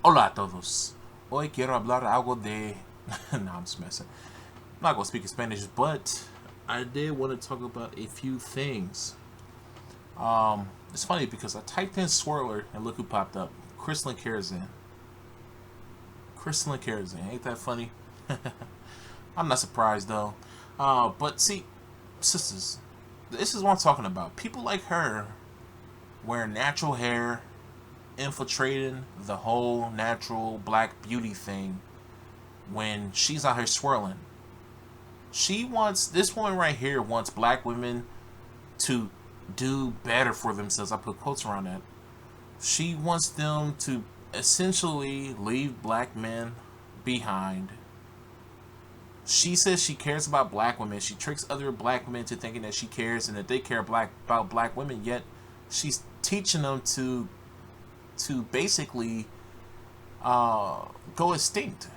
Hola a todos. Hoy quiero hablar algo de. No, I'm just messing. I'm not gonna speak in Spanish, but I did want to talk about a few things. It's funny because I typed in swirler and look who popped up. Crystalline Karazan. Crystalline Karazan. Ain't that funny? I'm not surprised though. But see, sisters, this is what I'm talking about. People like her wear natural hair, infiltrating the whole natural black beauty thing when she's out here swirling. She wants, this woman right here wants black women to do better for themselves. I put quotes around that. She wants them to essentially leave black men behind. She says she cares about black women. She tricks other black women into thinking that she cares and that they care about black women. Yet she's teaching them to basically go extinct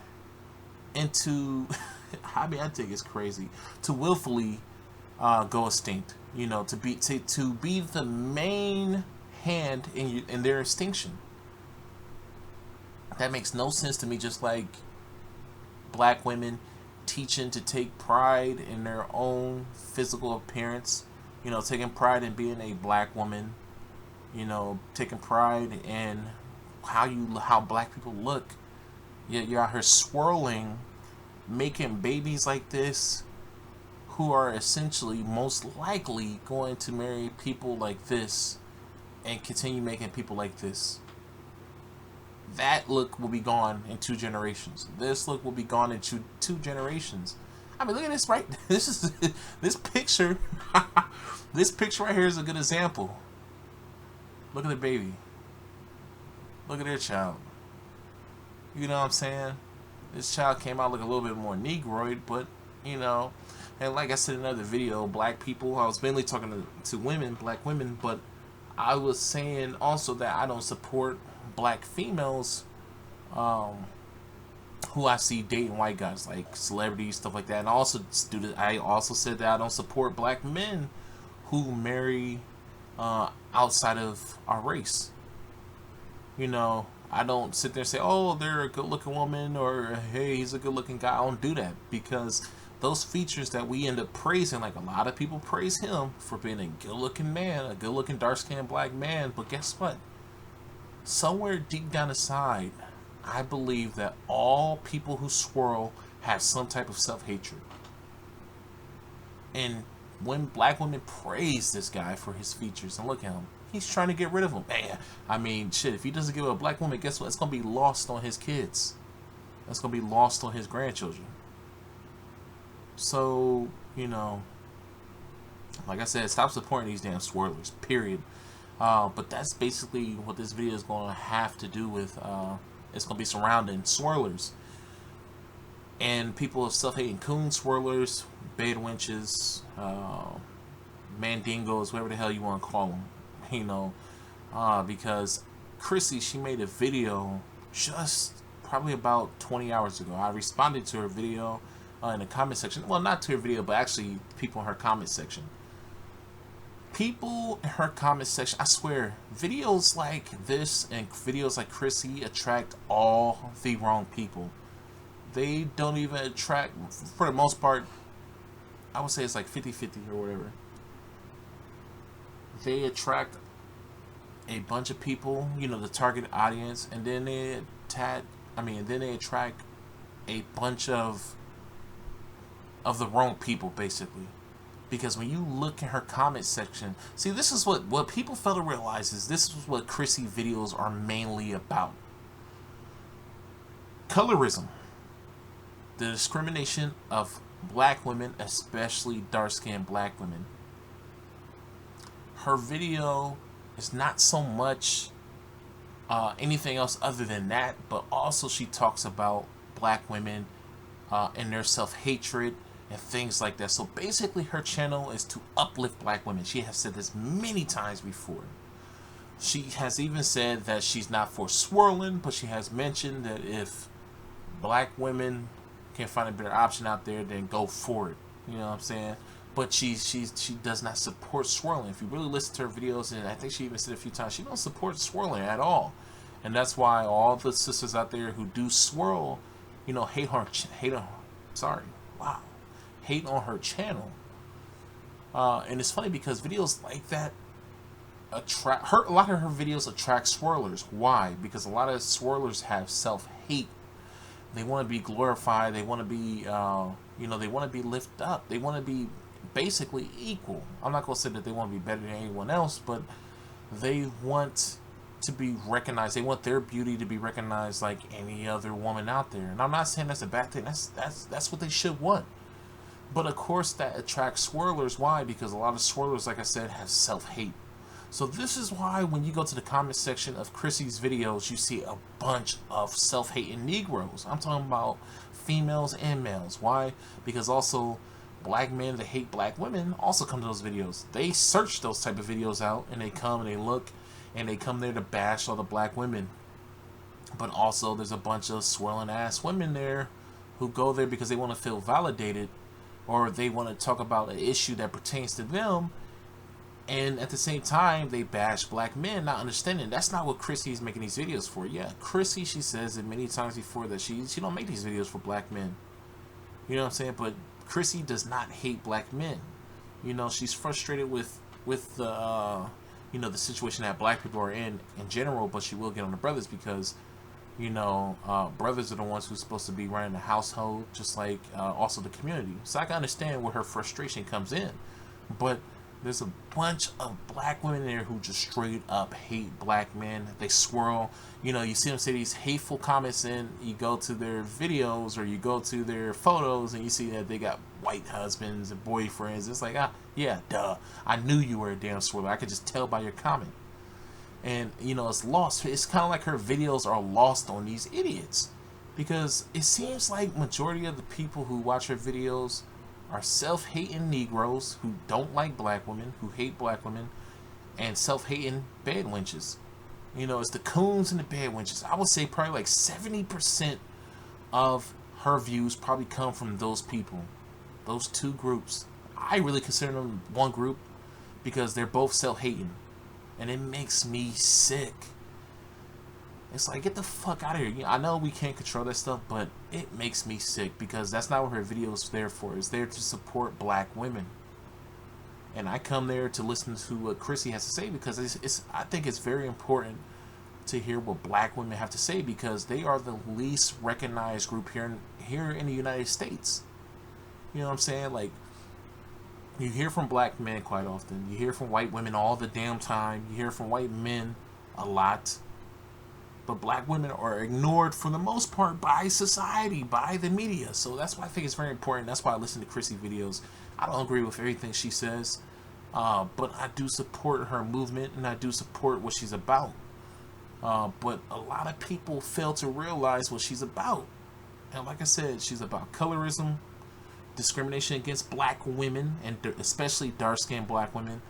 and to I mean I think it's crazy to willfully go extinct, you know, to be the main hand in their extinction. That makes no sense to me. Just like black women teaching to take pride in their own physical appearance, you know, taking pride in being a black woman, you know, taking pride in how black people look. Yet you're out here swirling, making babies like this who are essentially most likely going to marry people like this and continue making people like this. That look will be gone in 2 generations. This look will be gone in two generations. I mean, look at this, right? This is this picture. This picture right here is a good example. Look at the baby. Look at their child. You know what I'm saying? This child came out looking a little bit more negroid, but you know, and like I said in another video, black people. I was mainly talking to women, black women, but I was saying also that I don't support black females who I see dating white guys, like celebrities, stuff like that. And I also said that I don't support black men who marry outside of our race. You know, I don't sit there and say, "Oh, they're a good-looking woman," or "Hey, he's a good-looking guy." I don't do that because those features that we end up praising, like a lot of people praise him for being a good-looking man, a good-looking dark-skinned black man. But guess what? Somewhere deep down inside, I believe that all people who swirl have some type of self-hatred. And when black women praise this guy for his features, and look at him, he's trying to get rid of them. Man, I mean, shit, if he doesn't give a black woman, guess what? It's going to be lost on his kids. It's going to be lost on his grandchildren. So, you know, like I said, stop supporting these damn swirlers, period. But that's basically what this video is going to have to do with. It's going to be surrounding swirlers. And people of self-hating coon swirlers, beta winches, mandingos, whatever the hell you want to call them. You know, because Chrissy, she made a video just probably about 20 hours ago. I responded to her video in the comment section. Well, not to her video, but actually people in her comment section. People in her comment section, I swear, videos like this and videos like Chrissy attract all the wrong people. They don't even attract, for the most part, I would say it's like 50-50 or whatever. They attract a bunch of people, you know, the target audience, and then they attract a bunch of the wrong people, basically. Because when you look in her comment section, see, this is what people fail to realize is this is what Chrissy videos are mainly about. Colorism. The discrimination of black women, especially dark-skinned black women. Her video is not so much anything else other than that, but also she talks about black women and their self-hatred and things like that. So basically her channel is to uplift black women. She has said this many times before. She has even said that she's not for swirling, but she has mentioned that if black women can find a better option out there, then go for it. You know what I'm saying? But she does not support swirling. If you really listen to her videos, and I think she even said a few times, she don't support swirling at all. And that's why all the sisters out there who do swirl, sorry, wow, hate on her channel. And it's funny because videos like that attract her. A lot of her videos attract swirlers. Why? Because a lot of swirlers have self-hate. They want to be glorified. They want to be, they want to be lifted up. They want to be basically equal. I'm not going to say that they want to be better than anyone else, but they want to be recognized. They want their beauty to be recognized like any other woman out there. And I'm not saying that's a bad thing. That's what they should want. But of course that attracts swirlers. Why? Because a lot of swirlers, like I said, have self-hate. So this is why when you go to the comment section of Chrissy's videos, you see a bunch of self-hating Negroes. I'm talking about females and males. Why? Because also black men that hate black women also come to those videos. They search those type of videos out, and they come and they look, and they come there to bash all the black women. But also there's a bunch of swirling ass women there who go there because they want to feel validated, or they want to talk about an issue that pertains to them. And at the same time, they bash black men, not understanding that's not what Chrissy's making these videos for. Yeah, Chrissy, she says it many times before that she don't make these videos for black men. You know what I'm saying? But Chrissy does not hate black men. She's frustrated with the the situation that black people are in general, but she will get on the brothers because brothers are the ones who's supposed to be running the household, just like also the community. So I can understand where her frustration comes in, but there's a bunch of black women there who just straight up hate black men. They swirl. You see them say these hateful comments, and you go to their videos or you go to their photos and you see that they got white husbands and boyfriends. It's like, yeah, duh. I knew you were a damn swirler. I could just tell by your comment. And, it's lost. It's kind of like her videos are lost on these idiots. Because it seems like majority of the people who watch her videos are self-hating Negroes who don't like black women, who hate black women, and self-hating bad wenches. It's the coons and the bad wenches. I would say probably like 70% of her views probably come from those people. Those two groups. I really consider them one group because they're both self-hating. And it makes me sick. It's like, get the fuck out of here. I know we can't control that stuff, but it makes me sick because that's not what her video is there for. It's there to support black women. And I come there to listen to what Chrissy has to say because I think it's very important to hear what black women have to say because they are the least recognized group here in the United States. You know what I'm saying? Like, you hear from black men quite often. You hear from white women all the damn time. You hear from white men a lot. But black women are ignored for the most part by society, by the media. So that's why I think it's very important. That's why I listen to Chrissy videos. I don't agree with everything she says. But I do support her movement and I do support what she's about. But a lot of people fail to realize what she's about. And like I said, she's about colorism, discrimination against black women, and especially dark-skinned black women.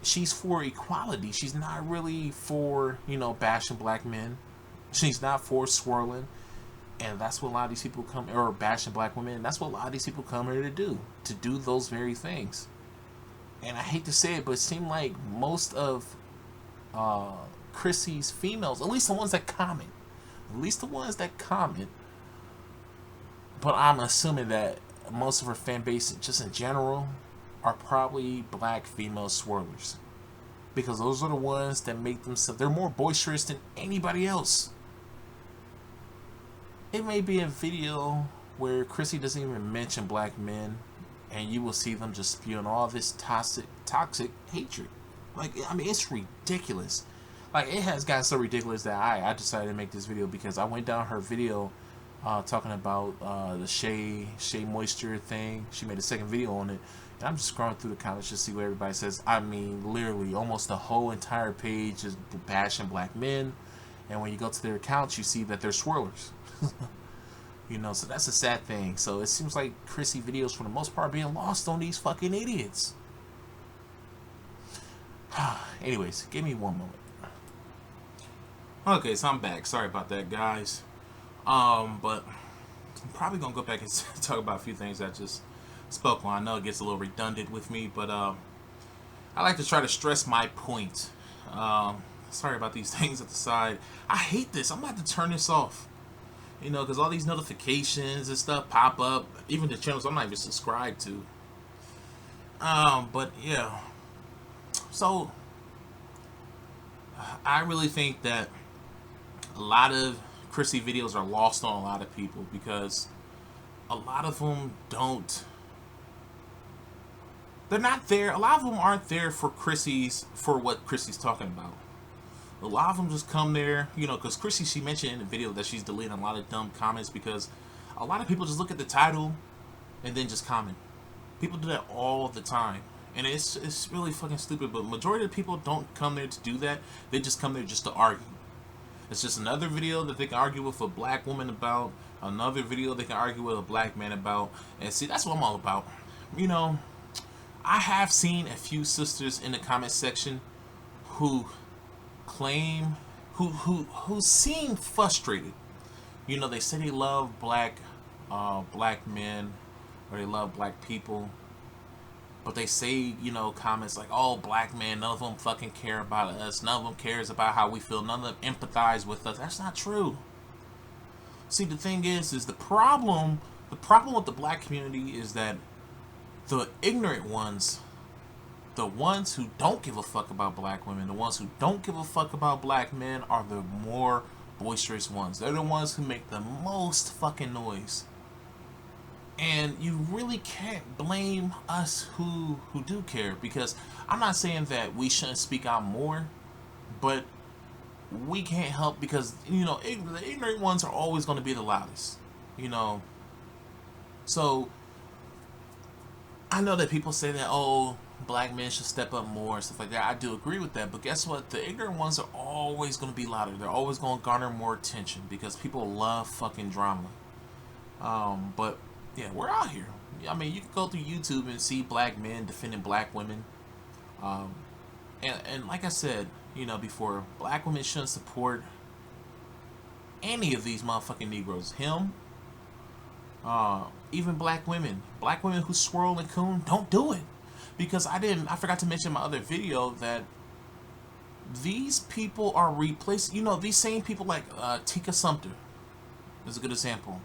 She's for equality. She's not really for, bashing black men. She's not for swirling. And that's what a lot of these people come, or bashing black women. And that's what a lot of these people come here to do those very things. And I hate to say it, but it seemed like most of Chrissy's females, at least the ones that comment, but I'm assuming that most of her fan base, just in general, are probably black female swirlers. Because those are the ones that make themselves, they're more boisterous than anybody else. It may be a video where Chrissy doesn't even mention black men, and you will see them just spewing all this toxic hatred. Like, I mean, it's ridiculous. Like, it has gotten so ridiculous that I decided to make this video because I went down her video talking about the Shea Moisture thing. She made a second video on it. And I'm just scrolling through the comments just to see what everybody says. I mean, literally, almost the whole entire page is bashing black men. And when you go to their accounts, you see that they're swirlers. So that's a sad thing. So it seems like Chrissy videos, for the most part, are being lost on these fucking idiots. Anyways, give me one moment. Okay, so I'm back. Sorry about that, guys. But I'm probably gonna go back and talk about a few things I just spoke on. I know it gets a little redundant with me, but I like to try to stress my point. Sorry about these things at the side. I hate this. I'm about to turn this off. You know, because all these notifications and stuff pop up. Even the channels I'm not even subscribed to. But yeah. So, I really think that a lot of Chrissy videos are lost on a lot of people because a lot of them don't. They're not there. A lot of them aren't there for what Chrissy's talking about. A lot of them just come there, you know, because Chrissy, she mentioned in the video that she's deleting a lot of dumb comments because a lot of people just look at the title and then just comment. People do that all the time. And it's really fucking stupid, but majority of people don't come there to do that. They just come there just to argue. It's just another video that they can argue with a black woman about, another video they can argue with a black man about. And see, that's what I'm all about. You know, I have seen a few sisters in the comment section who claim, who seem frustrated. You know, they say they love black men, or they love black people, but they say, you know, comments like, oh, black men, none of them fucking care about us, none of them cares about how we feel, none of them empathize with us. That's not true. See, the thing is the problem with the black community is that the ignorant ones, the ones who don't give a fuck about black women, the ones who don't give a fuck about black men are the more boisterous ones. They're the ones who make the most fucking noise. And you really can't blame us who do care, because I'm not saying that we shouldn't speak out more, but we can't help because, you know, the ignorant ones are always going to be the loudest, you know. So I know that people say that, oh, black men should step up more and stuff like that. I do agree with that, but guess what? The ignorant ones are always going to be louder. They're always going to garner more attention because people love fucking drama. But yeah, we're out here. I mean, you can go through YouTube and see black men defending black women. And like I said, you know, before, black women shouldn't support any of these motherfucking Negroes. Him, even black women who swirl and coon, don't do it. Because I forgot to mention in my other video that these people are replaced. You know, these same people like Tika Sumter is a good example.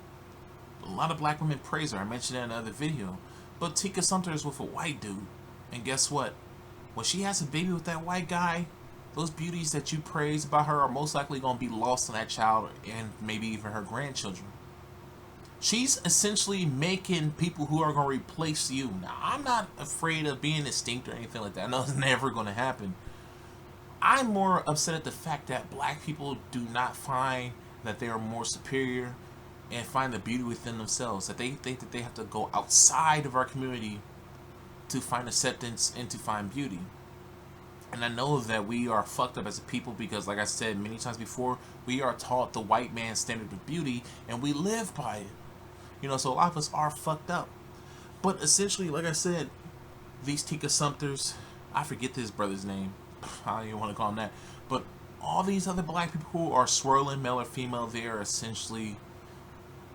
A lot of black women praise her. I mentioned that in another video. But Tika Sumter is with a white dude. And guess what? When she has a baby with that white guy, those beauties that you praise about her are most likely going to be lost on that child and maybe even her grandchildren. She's essentially making people who are going to replace you. Now, I'm not afraid of being extinct or anything like that. I know it's never going to happen. I'm more upset at the fact that black people do not find that they are more superior and find the beauty within themselves. That they think that they have to go outside of our community to find acceptance and to find beauty. And I know that we are fucked up as a people because, like I said many times before, we are taught the white man's standard of beauty and we live by it. You know, so a lot of us are fucked up. But essentially, like I said, these Tika Sumters, I forget this brother's name. I don't even want to call him that. But all these other black people who are swirling, male or female, they are essentially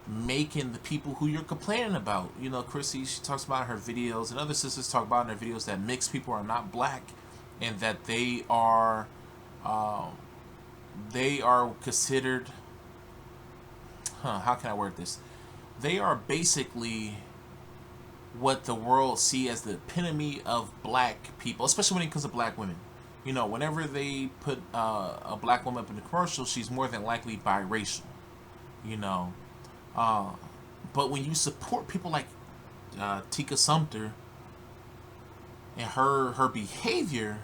making the people who you're complaining about. You know, Chrissy, she talks about in her videos, and other sisters talk about in their videos that mixed people are not black, and that they are considered, how can I word this? They are basically what the world see as the epitome of black people, especially when it comes to black women. You know, whenever they put a black woman up in the commercial, she's more than likely biracial. You know, but when you support people like Tika Sumter and her behavior,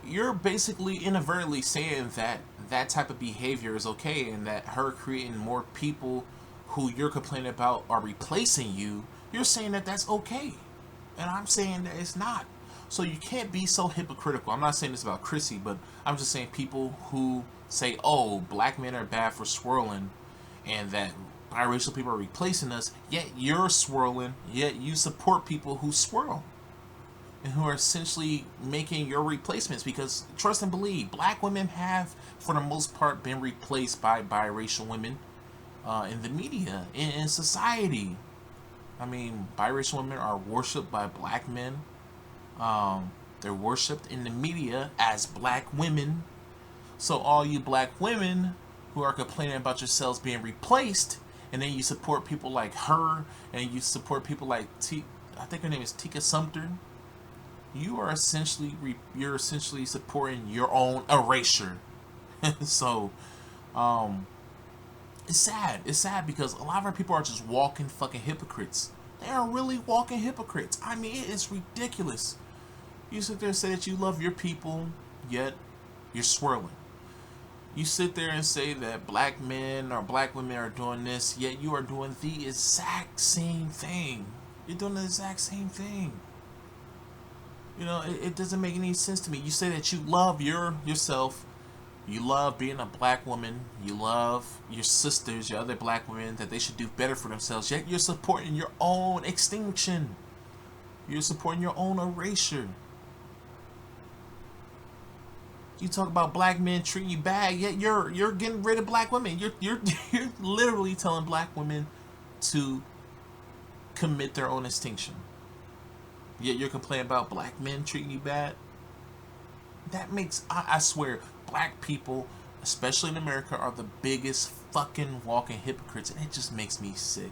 you're basically inadvertently saying that that type of behavior is okay, and that her creating more people who you're complaining about are replacing you, you're saying that that's okay. And I'm saying that it's not. So you can't be so hypocritical. I'm not saying this about Chrissy, but I'm just saying people who say, oh, black men are bad for swirling, and that biracial people are replacing us, yet you're swirling, yet you support people who swirl, and who are essentially making your replacements. Because trust and believe, black women have, for the most part, been replaced by biracial women in the media, in society. I mean, biracial women are worshipped by black men. They're worshipped in the media as black women. So all you black women who are complaining about yourselves being replaced, and then you support people like her, and you support people like I think her name is Tika Sumter. You are you're essentially supporting your own erasure. So, um, it's sad. It's sad because a lot of our people are just walking fucking hypocrites. They are really walking hypocrites. I mean, it is ridiculous. You sit there and say that you love your people, yet you're swirling. You sit there and say that black men or black women are doing this, yet you are doing the exact same thing. You're doing the exact same thing. You know, it doesn't make any sense to me. You say that you love yourself, you love being a black woman, you love your sisters, your other black women, that they should do better for themselves, yet you're supporting your own extinction. You're supporting your own erasure. You talk about black men treating you bad, yet you're getting rid of black women. You're you're literally telling black women to commit their own extinction. Yet you're complaining about black men treating you bad. That makes I swear, black people, especially in America, are the biggest fucking walking hypocrites, and it just makes me sick.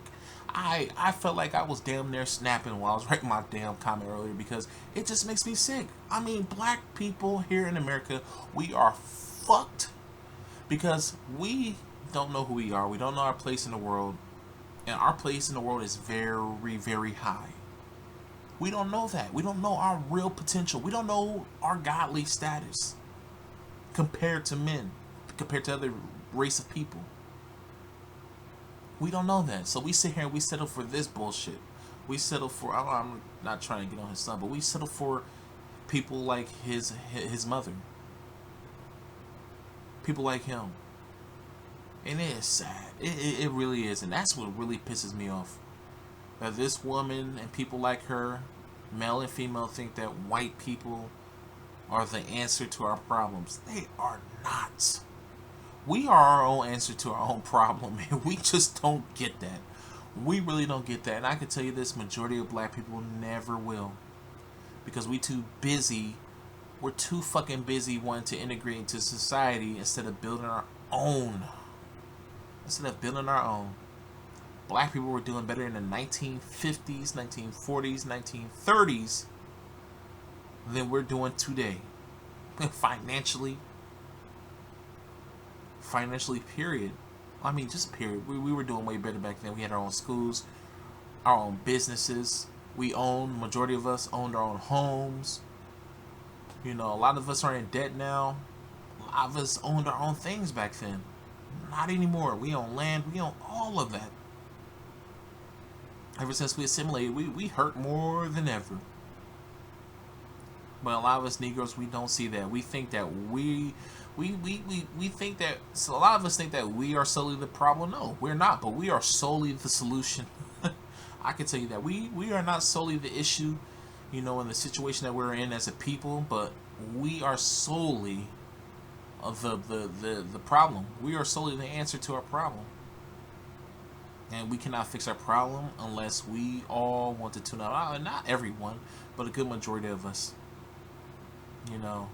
I felt like I was damn near snapping while I was writing my damn comment earlier because it just makes me sick. I mean, black people here in America, we are fucked because we don't know who we are. We don't know our place in the world, and our place in the world is very, very high. We don't know that. We don't know our real potential. We don't know our godly status compared to men, compared to other race of people. We don't know that. So we sit here and we settle for this bullshit. We settle for, I'm not trying to get on his son, but we settle for people like his mother. People like him. And it is sad. It really is. And that's what really pisses me off. That this woman and people like her, male and female, think that white people are the answer to our problems. They are not. We are our own answer to our own problem, and we just don't get that. We really don't get that. And I can tell you this, majority of black people never will. Because we're too fucking busy wanting to integrate into society instead of building our own. Black people were doing better in the 1950s, 1940s, 1930s than we're doing today. Financially, period. I mean, just period. We were doing way better back then. We had our own schools, our own businesses. Majority of us owned our own homes. You know, a lot of us are in debt now. A lot of us owned our own things back then. Not anymore. We own land. We own all of that. Ever since we assimilated, we hurt more than ever. But a lot of us Negroes, we don't see that. We think that we think that, so a lot of us think that we are solely the problem. No, we're not, but we are solely the solution. I can tell you that. We are not solely the issue, you know, in the situation that we're in as a people, but we are solely the problem. We are solely the answer to our problem. And we cannot fix our problem unless we all want to tune out. Not everyone, but a good majority of us. You know,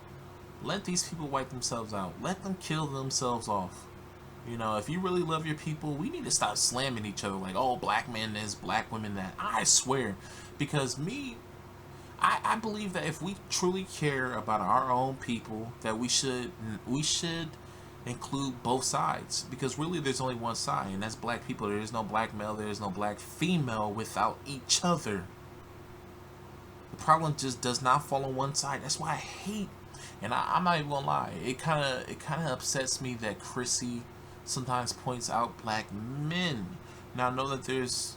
let these people wipe themselves out. Let them kill themselves off. You know, if you really love your people, we need to stop slamming each other like, oh, black men this, black women that. I swear. Because I believe that if we truly care about our own people, that we should include both sides, because really there's only one side, and that's black people. There is no black male, there is no black female without each other. The problem just does not fall on one side. That's why I hate, and I'm not even gonna lie, it kind of upsets me that Chrissy sometimes points out black men. Now I know that there's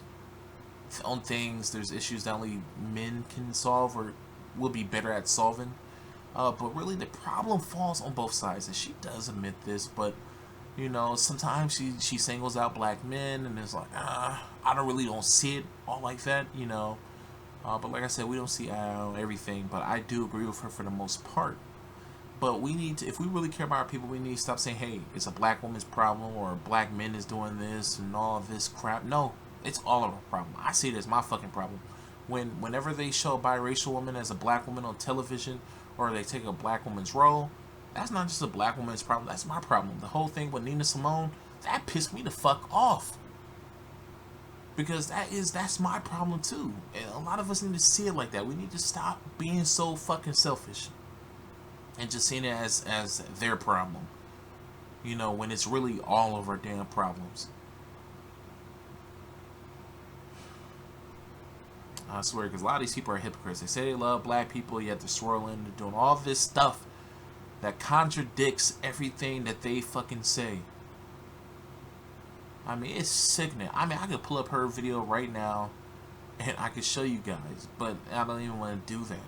issues that only men can solve or will be better at solving. But really, the problem falls on both sides, and she does admit this. But you know, sometimes she singles out black men, and it's like, I don't see it all like that, you know. But like I said, we don't see everything. But I do agree with her for the most part. But we need to, if we really care about our people, we need to stop saying, hey, it's a black woman's problem, or black men is doing this and all of this crap. No, it's all of our problem. I see it as my fucking problem. Whenever they show a biracial woman as a black woman on television, or they take a black woman's role, That's not just a black woman's problem. That's my problem. The whole thing with Nina Simone, that pissed me the fuck off. Because that's my problem too. And a lot of us need to see it like that. We need to stop being so fucking selfish and just seeing it as their problem. You know, when it's really all of our damn problems. I swear, because a lot of these people are hypocrites. They say they love black people, yet they're swirling, they're doing all this stuff that contradicts everything that they fucking say. I mean, it's sickening. I mean, I could pull up her video right now and I could show you guys, but I don't even want to do that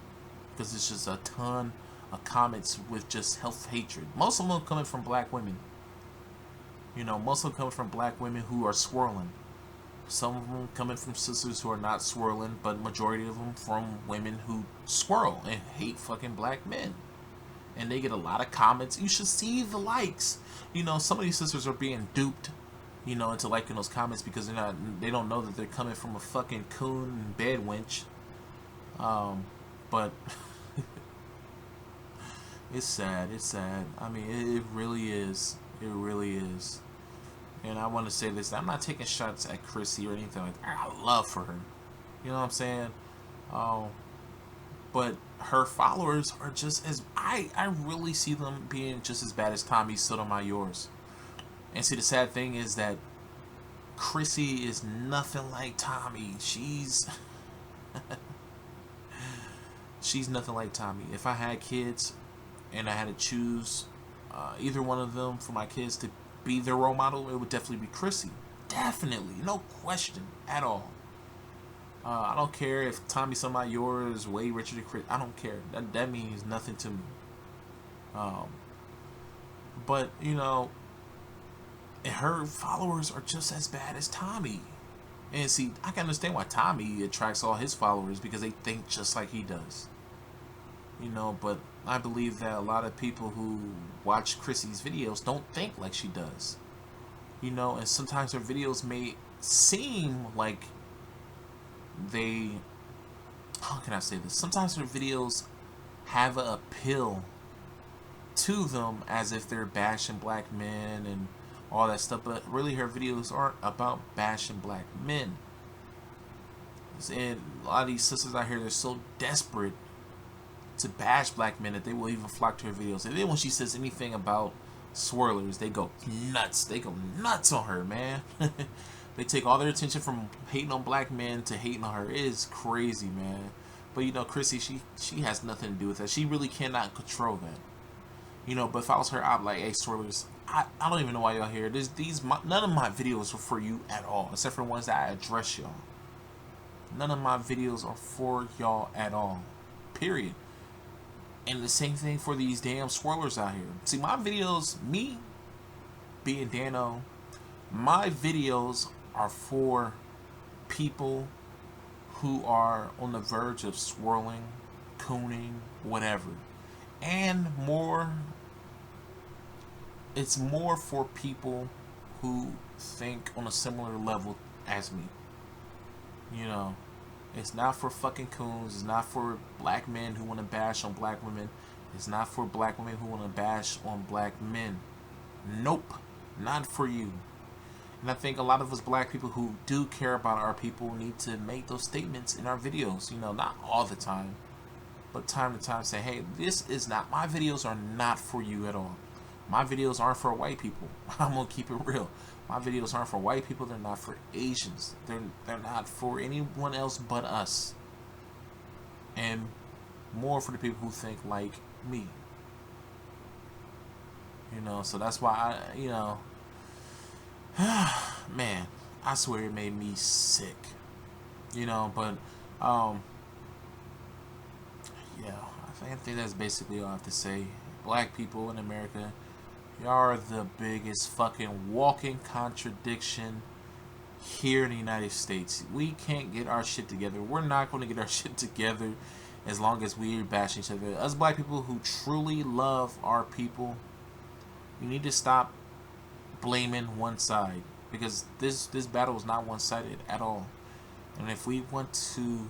because it's just a ton of comments with just self-hatred. Most of them coming from black women. You know, most of them coming from black women who are swirling. Some of them coming from sisters who are not swirling, but majority of them from women who swirl and hate fucking black men. And they get a lot of comments. You should see the likes. You know, some of these sisters are being duped, you know, into liking those comments because they don't know that they're coming from a fucking coon and bed wench. But it's sad. It's sad. I mean, it really is. It really is. And I want to say this. I'm not taking shots at Chrissy or anything like that. I love for her. You know what I'm saying? But her followers are just as... I really see them being just as bad as Tommy Sotomayor's. And see, the sad thing is that Chrissy is nothing like Tommy. She's nothing like Tommy. If I had kids and I had to choose either one of them for my kids to be their role model, it would definitely be Chrissy. Definitely. No question at all. I don't care if Tommy Sotomayor is way richer than Chris. I don't care. That means nothing to me. But, you know, her followers are just as bad as Tommy. And see, I can understand why Tommy attracts all his followers because they think just like he does. You know, but I believe that a lot of people who watch Chrissy's videos don't think like she does. You know, and sometimes her videos may seem like they... How can I say this? Sometimes her videos have an appeal to them as if they're bashing black men and all that stuff, but really her videos aren't about bashing black men. And a lot of these sisters out here, they're so desperate to bash black men that they will even flock to her videos. And then when she says anything about swirlers, they go nuts. They go nuts on her, man. They take all their attention from hating on black men to hating on her. It is crazy, man. But you know, Chrissy, she has nothing to do with that. She really cannot control that. You know, but if I was her, I'd be like, hey, swirlers, I don't even know why y'all here. None of my videos are for you at all, except for the ones that I address y'all. None of my videos are for y'all at all. Period. And the same thing for these damn swirlers out here. See, my videos, me being Dano, my videos are for people who are on the verge of swirling, cooning, whatever. And more, it's more for people who think on a similar level as me. You know, it's not for fucking coons. It's not for black men who want to bash on black women. It's not for black women who want to bash on black men. Nope, not for you. And I think a lot of us black people who do care about our people need to make those statements in our videos. You know, not all the time, but time to time say, hey, this is not, my videos are not for you at all. My videos aren't for white people. I'm going to keep it real. My videos aren't for white people. They're not for Asians. They're not for anyone else but us. And more for the people who think like me. You know, so that's why you know, man, I swear it made me sick. You know, but yeah, I think that's basically all I have to say. Black people in America, y'all are the biggest fucking walking contradiction here in the United States. We can't get our shit together. We're not going to get our shit together as long as we bash each other. Us black people who truly love our people, you need to stop blaming one side, because this battle is not one-sided at all. And if we want to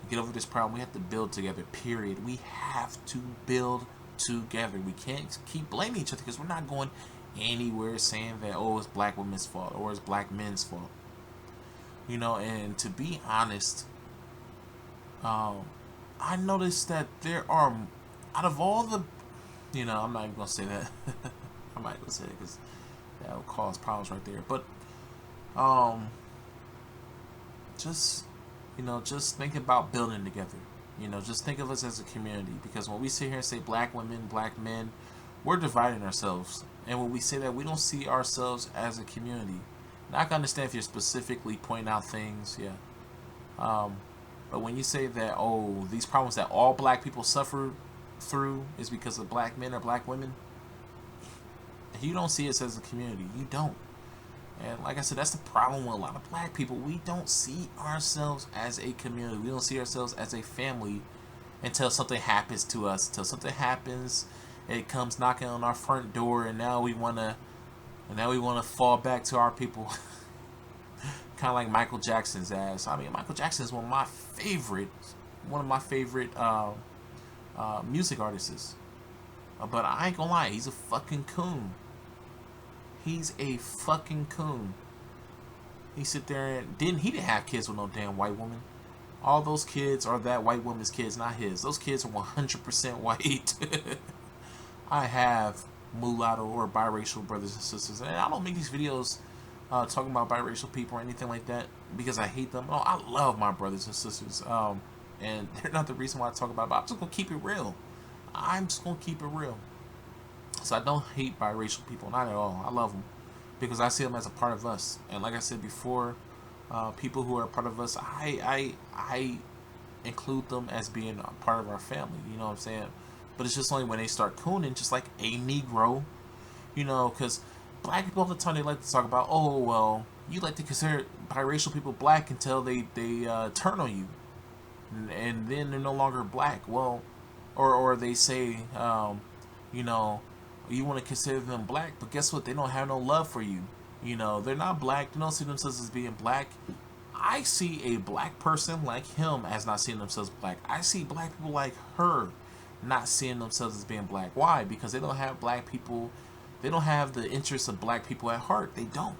get over this problem, we have to build together, period. We have to build together. We can't keep blaming each other because we're not going anywhere saying that, oh, it's black women's fault or it's black men's fault. You know, and to be honest, I noticed that there are, out of all the, you know, I'm not even gonna say that. I'm not gonna say it because that would cause problems right there. But just, you know, just think about building together. You know, just think of us as a community, because when we sit here and say black women, black men, we're dividing ourselves. And when we say that, we don't see ourselves as a community. Now, I can understand if you're specifically pointing out things, yeah. But when you say that, oh, these problems that all black people suffer through is because of black men or black women, you don't see us as a community. You don't. And like I said, that's the problem with a lot of black people. We don't see ourselves as a community. We don't see ourselves as a family until something happens to us. Until something happens, it comes knocking on our front door, and now we wanna fall back to our people. Kind of like Michael Jackson's ass. I mean, Michael Jackson is one of my favorite music artists. But I ain't gonna lie, he's a fucking coon. He's a fucking coon. He sit there and he didn't have kids with no damn white woman. All those kids are that white woman's kids, not his. Those kids are 100% white. I have mulatto or biracial brothers and sisters, and I don't make these videos talking about biracial people or anything like that because I hate them. No, I love my brothers and sisters, and they're not the reason why I talk about it, but I'm just gonna keep it real. I'm just gonna keep it real. So I don't hate biracial people, not at all. I love them because I see them as a part of us. And like I said before, people who are a part of us, I include them as being a part of our family. You know what I'm saying? But it's just only when they start cooning, just like a Negro, you know, because black people all the time, they like to talk about, oh, well, you like to consider biracial people black until they turn on you. And then they're no longer black. Well, or they say, you know, you want to consider them black, but guess what? They don't have no love for you. You know, they're not black. They don't see themselves as being black. I see a black person like him as not seeing themselves black. I see black people like her not seeing themselves as being black. Why? Because they don't have black people. They don't have the interests of black people at heart. They don't.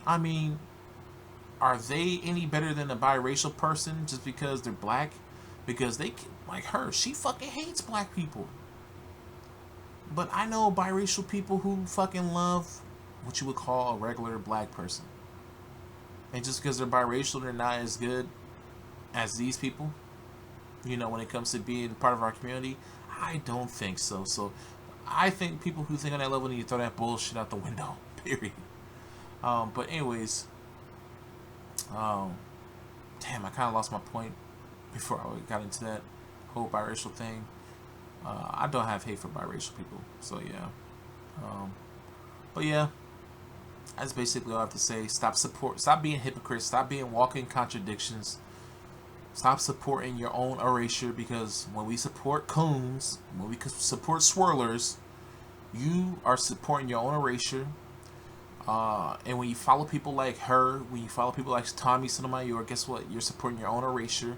I mean, are they any better than a biracial person just because they're black? Because they, like her, she fucking hates black people. But I know biracial people who fucking love what you would call a regular black person. And just because they're biracial, they're not as good as these people. You know, when it comes to being part of our community, I don't think so. So I think people who think on that level need to throw that bullshit out the window. Period. But anyways, damn, I kind of lost my point before I got into that whole biracial thing. I don't have hate for biracial people, so yeah. But yeah, that's basically all I have to say. Stop being hypocrites. Stop being walking contradictions. Stop supporting your own erasure, because when we support coons, when we support swirlers, you are supporting your own erasure. And when you follow people like her, when you follow people like Tommy Sotomayor, guess what? You're supporting your own erasure.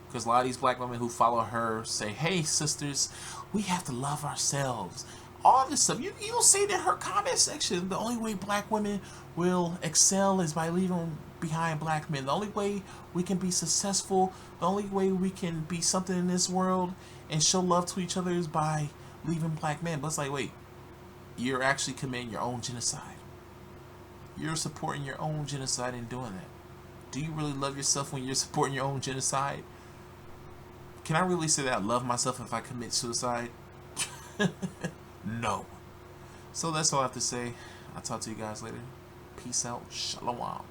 Because a lot of these black women who follow her say, hey, sisters, we have to love ourselves. All this stuff. You don't see it in her comment section. The only way black women will excel is by leaving behind black men. The only way we can be successful, the only way we can be something in this world and show love to each other is by leaving black men. But it's like, wait, you're actually committing your own genocide. You're supporting your own genocide in doing that. Do you really love yourself when you're supporting your own genocide? Can I really say that I love myself if I commit suicide? No. So that's all I have to say. I'll talk to you guys later. Peace out. Shalom.